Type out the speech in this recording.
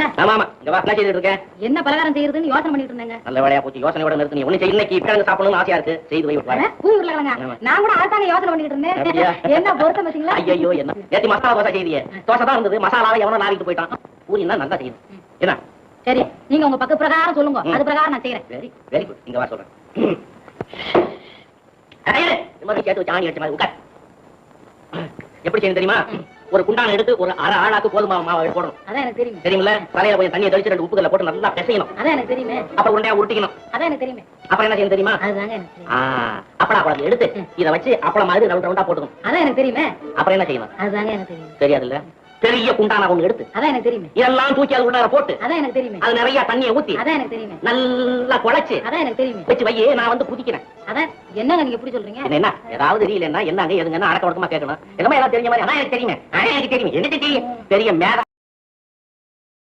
வீட்ல? ஆமா ஆமா. இங்க வா, என்ன செய்துட்டு இருக்க? என்ன பலகாரம் செய்யறதுன்னு யோசனை பண்ணிட்டு இருந்தேங்க. நல்ல வேலையா போச்சு. யோசனையோட நிறுத்து. நீ ஒண்ணு இன்னைக்கு கிழங்கு சாப்பிடணும்னு ஆசையா இருக்கு. செய்து வை விட்டு. பூ உருளைக்கிழங்க. நான் கூட அதுதாங்க யோசனை பண்ணிட்டு இருந்தேன். என்ன பொறுத்த பாத்தீங்களா? ஐயோ என்ன நேத்து மசாலா தோசை செய்தியே. தோசை தான் இருந்தது. மசாலாவை எவனோ நாவிட்டு போயிட்டான். பூரின்னா நல்லா செய்யுது. என்ன? சரி, நீங்க உங்க பக்க பிரகாரம் சொல்லுங்க. அது பிரகாரம் நான் செய்யறேன். Very very good. இங்க வா சொல்றேன். இந்த மாதிரி சேர்த்து வச்சு ஆணி வச்ச மாதிரி உட்கார். எப்படி செய்யணும் தெரியுமா? ஒரு குண்டான எடுத்து ஒரு அரை ஆளாக்கு கோதுமை மாவை போடணும். அதான் எனக்கு தெரியும். தெரியுமில்ல? தலையில கொஞ்சம் தண்ணியை தெளிச்சு 2 உப்புகளை போட்டு நல்லா பிசையணும். அதான் எனக்கு தெரியுமே. அப்புறம் உருண்டையா உருட்டிக்கணும். அதான் எனக்கு தெரியுமே. அப்புறம் என்ன செய்யணும் தெரியுமா? அதுதாங்க எனக்கு தெரியும். அப்பளம் குழம்பு எடுத்து இதை வச்சு அப்பளம் மாதிரி ரவுண்டா போட்டுக்கணும். அதான் எனக்கு தெரியுமே. அப்புறம் என்ன செய்யணும்? அதுதாங்க எனக்கு தெரியும். தெரியாதுல்ல? பெரிய குண்டான ஒண்ணு எடுத்து அதான் எனக்கு தெரியுமே. இதெல்லாம் தூக்கி அது உள்ளார போட்டு அதான் எனக்கு தெரியுமே. அது நிறைய தண்ணியை ஊத்தி அதான் எனக்கு தெரியுமே. நல்லா குழைச்சு அதான் எனக்கு தெரியுமே. வச்சு வையே, நான் வந்து குதிக்கிறேன். அதான் என்னங்க நீங்க எப்படி சொல்றீங்க? என்ன ஏதாவது தெரியலன்னா என்னங்க எதுங்கன்னா அடக்க ஒடுக்கமா கேட்கணும். என்னமா எல்லாம் தெரிஞ்ச மாதிரி. ஆனா எனக்கு தெரியுமே, ஆனா எனக்கு தெரியுமே, எனக்கு தெரியும் பெரிய மேல